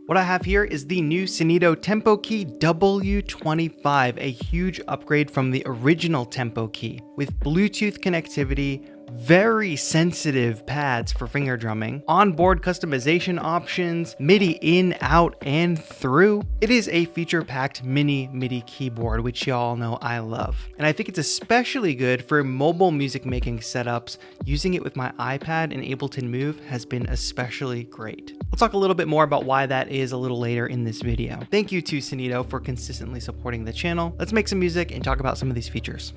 What I have here is the new Sonido TempoKey W25, a huge upgrade from the original TempoKey with Bluetooth connectivity, very sensitive pads for finger drumming, onboard customization options, MIDI in, out, and through. It is a feature-packed mini MIDI keyboard, which y'all know I love. And I think it's especially good for mobile music making setups. Using it with my iPad and Ableton Move has been especially great. I'll talk a little bit more about why that is a little later in this video. Thank you to Sonido for consistently supporting the channel. Let's make some music and talk about some of these features.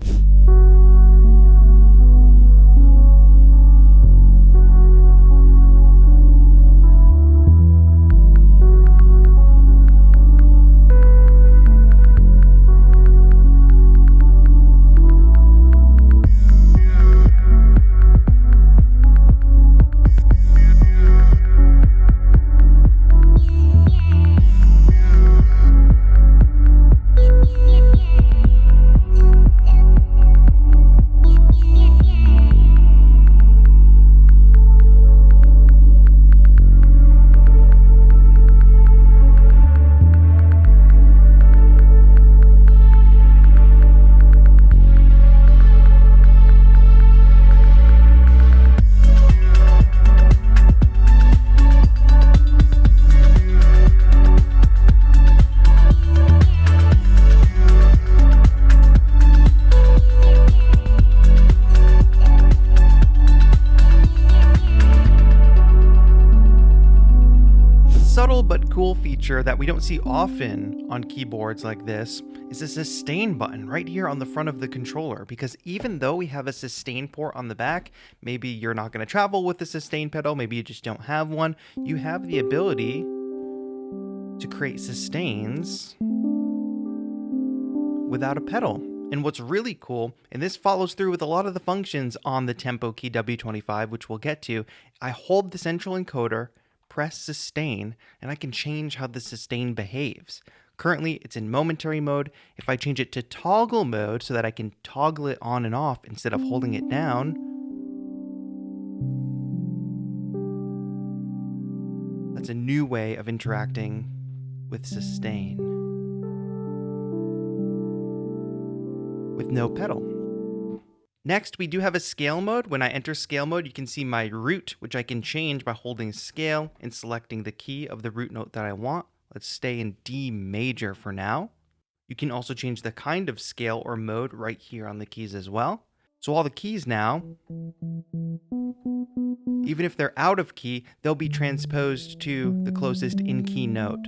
Subtle but cool feature that we don't see often on keyboards like this is a sustain button right here on the front of the controller, because even though we have a sustain port on the back, maybe you're not going to travel with the sustain pedal, maybe you just don't have one, you have the ability to create sustains without a pedal. And what's really cool, and this follows through with a lot of the functions on the TempoKey W25, which we'll get to, I hold the central encoder, press sustain, and I can change how the sustain behaves. Currently, it's in momentary mode. If I change it to toggle mode so that I can toggle it on and off instead of holding it down, that's a new way of interacting with sustain with no pedal. Next, we do have a scale mode. When I enter scale mode, you can see my root, which I can change by holding scale and selecting the key of the root note that I want. Let's stay in D major for now. You can also change the kind of scale or mode right here on the keys as well. So all the keys now, even if they're out of key, they'll be transposed to the closest in key note.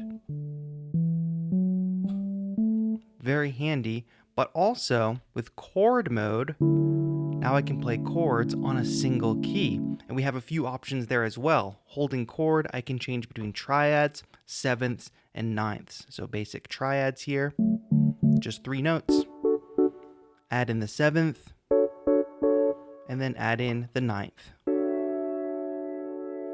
Very handy, but also with chord mode, now I can play chords on a single key, and we have a few options there as well. Holding chord, I can change between triads, sevenths, and ninths. So basic triads here, just 3 notes. Add in the 7th, and then add in the 9th.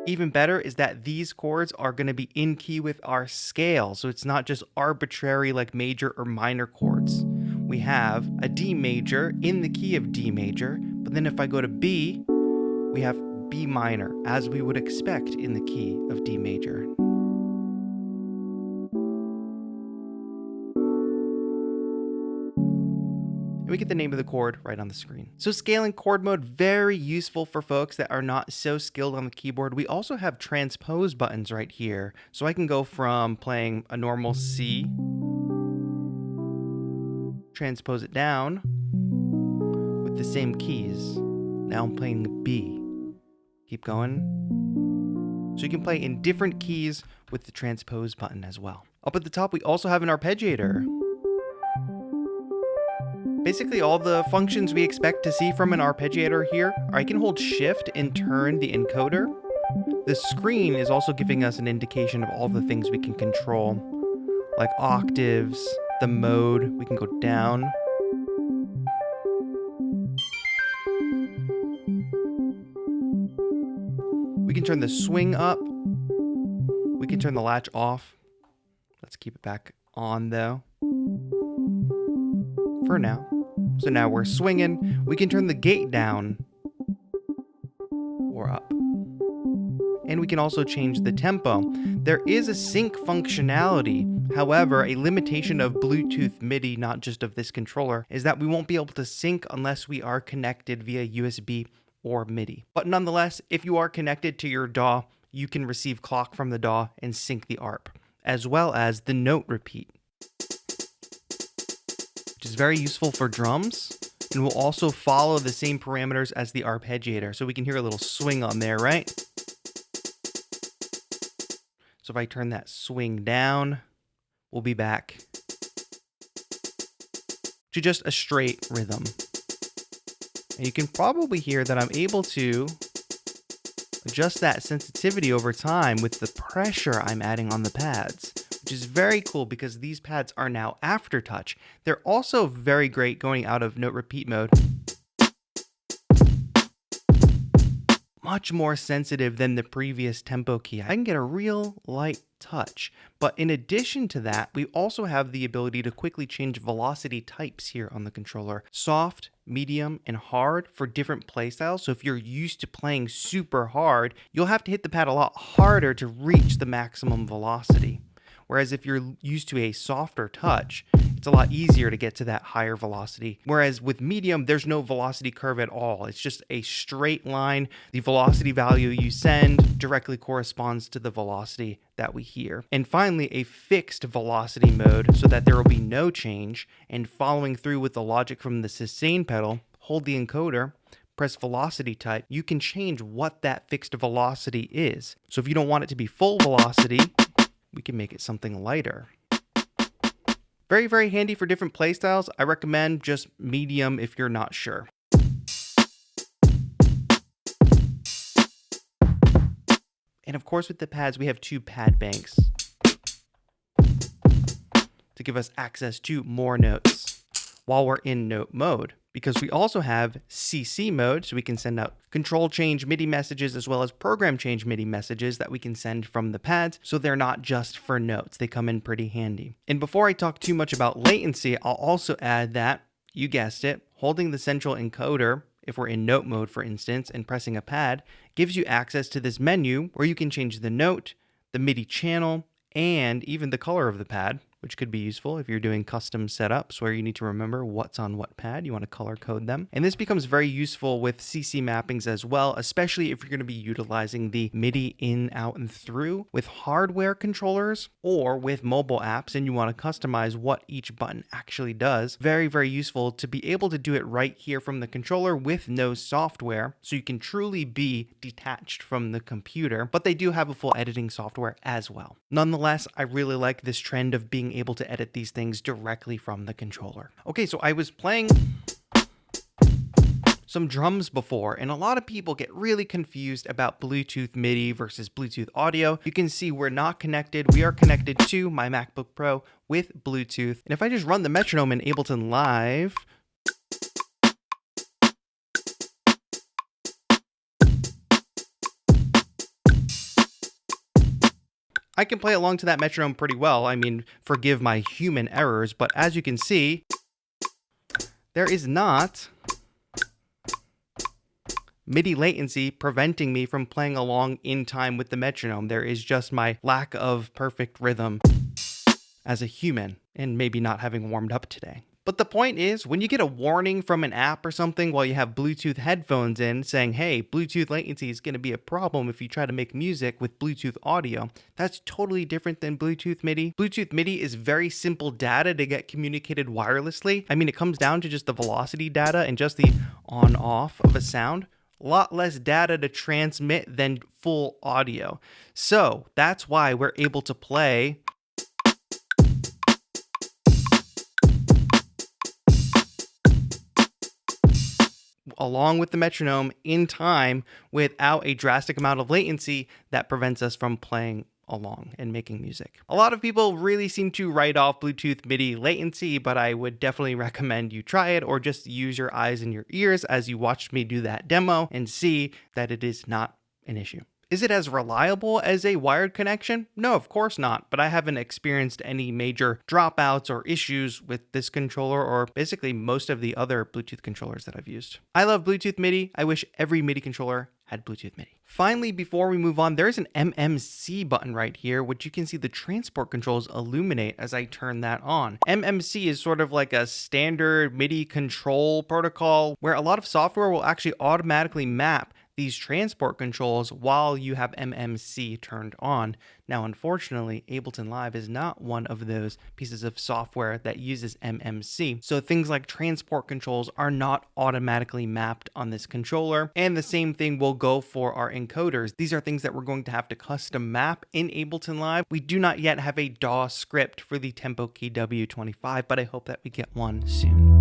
Even better is that these chords are going to be in key with our scale, so it's not just arbitrary like major or minor chords. We have a D major in the key of D major, but then if I go to B, we have B minor, as we would expect in the key of D major. And we get the name of the chord right on the screen. So scaling chord mode, very useful for folks that are not so skilled on the keyboard. We also have transpose buttons right here. So I can go from playing a normal C, transpose it down with the same keys. Now I'm playing B. Keep going. So you can play in different keys with the transpose button as well. Up at the top, we also have an arpeggiator. Basically all the functions we expect to see from an arpeggiator here. I can hold shift and turn the encoder. The screen is also giving us an indication of all the things we can control, like octaves, the mode, we can go down. We can turn the swing up. We can turn the latch off. Let's keep it back on though, for now. So now we're swinging. We can turn the gate down or up. and we can also change the tempo. There is a sync functionality. However, a limitation of Bluetooth MIDI, not just of this controller, is that we won't be able to sync unless we are connected via USB or MIDI. But nonetheless, if you are connected to your DAW, you can receive clock from the DAW and sync the ARP, as well as the note repeat, which is very useful for drums, and will also follow the same parameters as the Arpeggiator. So we can hear a little swing on there, right? So if I turn that swing down, we'll be back to just a straight rhythm. And you can probably hear that I'm able to adjust that sensitivity over time with the pressure I'm adding on the pads, which is very cool because these pads are now aftertouch. They're also very great going out of note repeat mode. Much more sensitive than the previous TempoKey. I can get a real light touch. But in addition to that, we also have the ability to quickly change velocity types here on the controller. Soft, medium, and hard for different playstyles. So if you're used to playing super hard, you'll have to hit the pad a lot harder to reach the maximum velocity. Whereas if you're used to a softer touch, it's a lot easier to get to that higher velocity. Whereas with medium, there's no velocity curve at all. It's just a straight line. The velocity value you send directly corresponds to the velocity that we hear. And finally, a fixed velocity mode so that there will be no change. And following through with the logic from the sustain pedal, hold the encoder, press velocity type, you can change what that fixed velocity is. So if you don't want it to be full velocity, we can make it something lighter. Very, very handy for different playstyles. I recommend just medium if you're not sure. And of course, with the pads, we have two pad banks to give us access to more notes while we're in note mode. Because we also have CC mode, so we can send out control change MIDI messages as well as program change MIDI messages that we can send from the pads, so they're not just for notes. They come in pretty handy. And before I talk too much about latency, I'll also add that, you guessed it, holding the central encoder, if we're in note mode for instance, and pressing a pad, gives you access to this menu where you can change the note, the MIDI channel, and even the color of the pad, which could be useful if you're doing custom setups where you need to remember what's on what pad. You want to color code them. And this becomes very useful with CC mappings as well, especially if you're going to be utilizing the MIDI in, out, and through with hardware controllers or with mobile apps and you want to customize what each button actually does. Very, very useful to be able to do it right here from the controller with no software, so you can truly be detached from the computer, but they do have a full editing software as well. Nonetheless, I really like this trend of being able to edit these things directly from the controller. Okay, so I was playing some drums before, and a lot of people get really confused about Bluetooth MIDI versus Bluetooth audio. You can see we're not connected. We are connected to my MacBook Pro with Bluetooth. And if I just run the metronome in Ableton Live, I can play along to that metronome pretty well. I mean, forgive my human errors, but as you can see, there is not MIDI latency preventing me from playing along in time with the metronome. There is just my lack of perfect rhythm as a human and maybe not having warmed up today. But the point is, when you get a warning from an app or something while you have Bluetooth headphones in saying, hey, Bluetooth latency is going to be a problem if you try to make music with Bluetooth audio, that's totally different than Bluetooth MIDI. Bluetooth MIDI is very simple data to get communicated wirelessly. I mean, it comes down to just the velocity data and just the on-off of a sound. A lot less data to transmit than full audio. So that's why we're able to play along with the metronome in time without a drastic amount of latency that prevents us from playing along and making music. A lot of people really seem to write off Bluetooth MIDI latency, but I would definitely recommend you try it or just use your eyes and your ears as you watched me do that demo and see that it is not an issue. Is it as reliable as a wired connection? No, of course not, but I haven't experienced any major dropouts or issues with this controller or basically most of the other Bluetooth controllers that I've used. I love Bluetooth MIDI. I wish every MIDI controller had Bluetooth MIDI. Finally, before we move on, there's an MMC button right here, which you can see the transport controls illuminate as I turn that on. MMC is sort of like a standard MIDI control protocol where a lot of software will actually automatically map these transport controls while you have MMC turned on. Now, unfortunately, Ableton Live is not one of those pieces of software that uses MMC. So things like transport controls are not automatically mapped on this controller. And the same thing will go for our encoders. These are things that we're going to have to custom map in Ableton Live. We do not yet have a DAW script for the TempoKey W25, but I hope that we get one soon.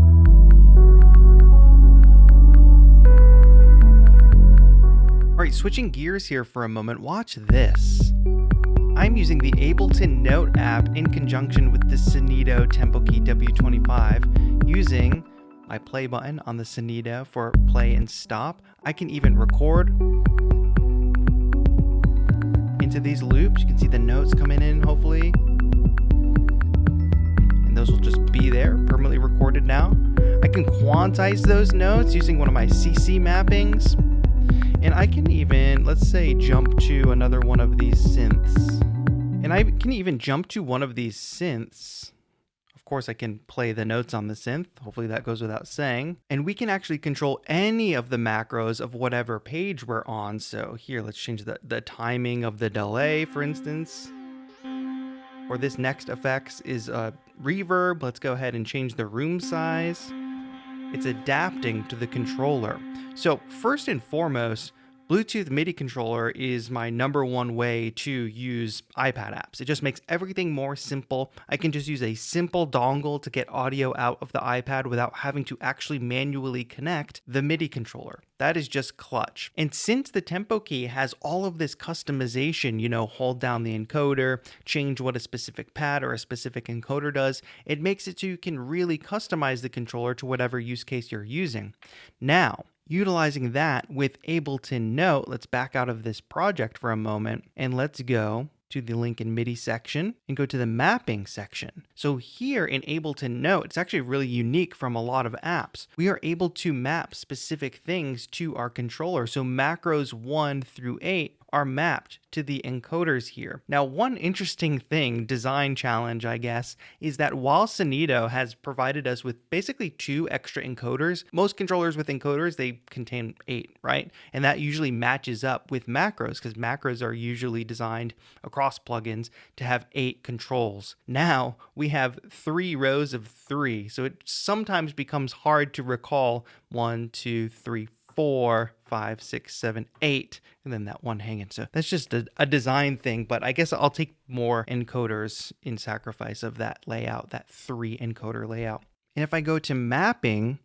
All right, switching gears here for a moment, watch this. I'm using the Ableton Note app in conjunction with the Sonido TempoKey W25 using my play button on the Sonido for play and stop. I can even record into these loops. You can see the notes coming in, hopefully. And those will just be there, permanently recorded now. I can quantize those notes using one of my CC mappings. And I can even, let's say, jump to another one of these synths. And I can even jump to one of these synths. Of course, I can play the notes on the synth. Hopefully that goes without saying. And we can actually control any of the macros of whatever page we're on. So here, let's change the timing of the delay, for instance. Or this next effects is a reverb. Let's go ahead and change the room size. It's adapting to the controller. So first and foremost, Bluetooth MIDI controller is my #1 way to use iPad apps. It just makes everything more simple. I can just use a simple dongle to get audio out of the iPad without having to actually manually connect the MIDI controller. That is just clutch. And since the TempoKey has all of this customization, hold down the encoder, change what a specific pad or a specific encoder does, it makes it so you can really customize the controller to whatever use case you're using. Now, utilizing that with Ableton Note, let's back out of this project for a moment and let's go to the link in MIDI section and go to the mapping section. So here in Ableton Note, it's actually really unique from a lot of apps. We are able to map specific things to our controller. So macros 1 through 8 are mapped to the encoders here. Now, one interesting thing, design challenge, I guess, is that while Sonido has provided us with basically 2 extra encoders, most controllers with encoders, they contain 8, right? And that usually matches up with macros because macros are usually designed across plugins to have 8 controls. Now we have 3 rows of 3, so it sometimes becomes hard to recall 1, 2, 3, 4, 5, 6, 7, 8, and then that one hanging. So that's just a design thing, but I guess I'll take more encoders in sacrifice of that layout, that 3 encoder layout. And if I go to mapping,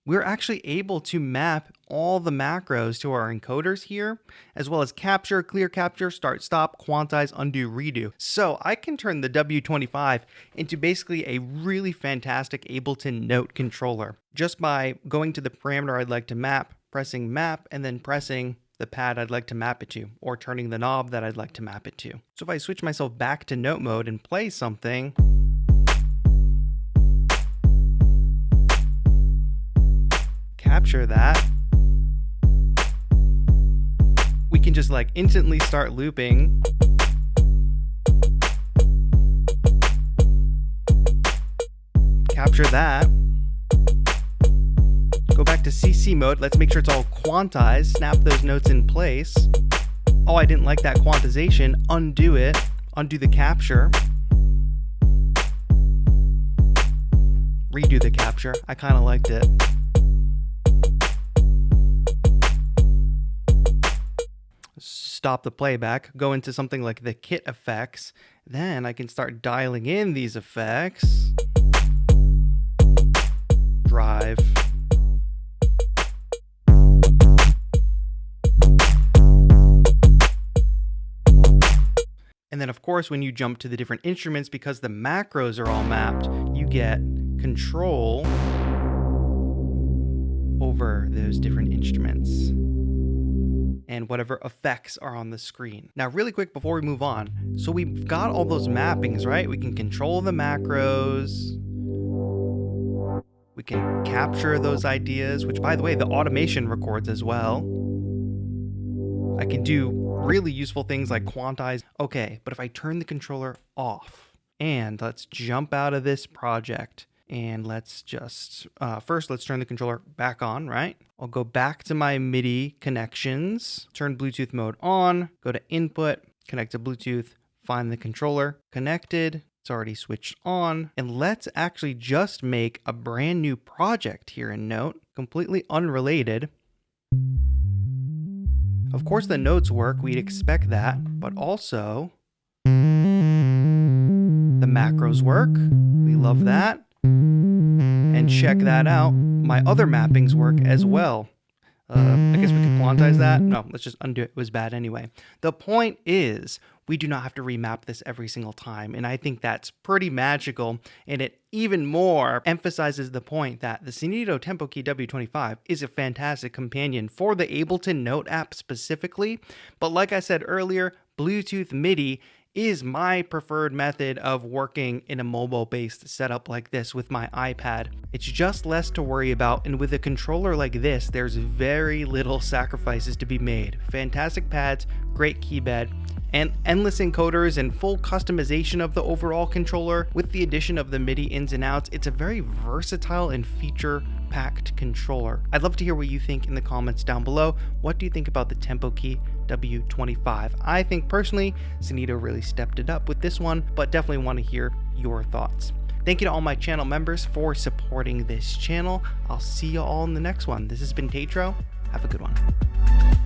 we're actually able to map all the macros to our encoders here, as well as capture, clear capture, start, stop, quantize, undo, redo. So I can turn the W25 into basically a really fantastic Ableton Note controller just by going to the parameter I'd like to map, pressing map, and then pressing the pad I'd like to map it to, or turning the knob that I'd like to map it to. So if I switch myself back to note mode and play something, capture that, we can just instantly start looping. Capture that. Go back to CC mode. Let's make sure it's all quantized. Snap those notes in place. Oh, I didn't like that quantization. Undo it. Undo the capture. Redo the capture. I kind of liked it. Stop the playback. Go into something like the kit effects. Then I can start dialing in these effects. Drive. And then of course, when you jump to the different instruments, because the macros are all mapped, you get control over those different instruments and whatever effects are on the screen. Now, really quick before we move on, so we've got all those mappings, right? We can control the macros. We can capture those ideas, which by the way, the automation records as well. I can do really useful things like quantize. Okay, but if I turn the controller off, and let's jump out of this project, and let's just, first let's turn the controller back on, right? I'll go back to my MIDI connections, turn Bluetooth mode on, go to input, connect to Bluetooth, find the controller connected. It's already switched on. And let's actually just make a brand new project here in Note, completely unrelated. Of course, the notes work. We'd expect that, but also the macros work. We love that. And check that out. My other mappings work as well. I guess we could quantize that. No, let's just undo it. It was bad anyway. The point is, we do not have to remap this every single time. And I think that's pretty magical. And it even more emphasizes the point that the Sonido TempoKey W25 is a fantastic companion for the Ableton Note app specifically. But like I said earlier, Bluetooth MIDI is my preferred method of working in a mobile-based setup like this with my iPad. It's just less to worry about, and with a controller like this, there's very little sacrifices to be made. Fantastic pads, great keybed, and endless encoders and full customization of the overall controller. With the addition of the MIDI ins and outs, it's a very versatile and feature-packed controller. I'd love to hear what you think in the comments down below. What do you think about the TempoKey W25? I think personally, Sonido really stepped it up with this one, but definitely want to hear your thoughts. Thank you to all my channel members for supporting this channel. I'll see you all in the next one. This has been TAETRO. Have a good one.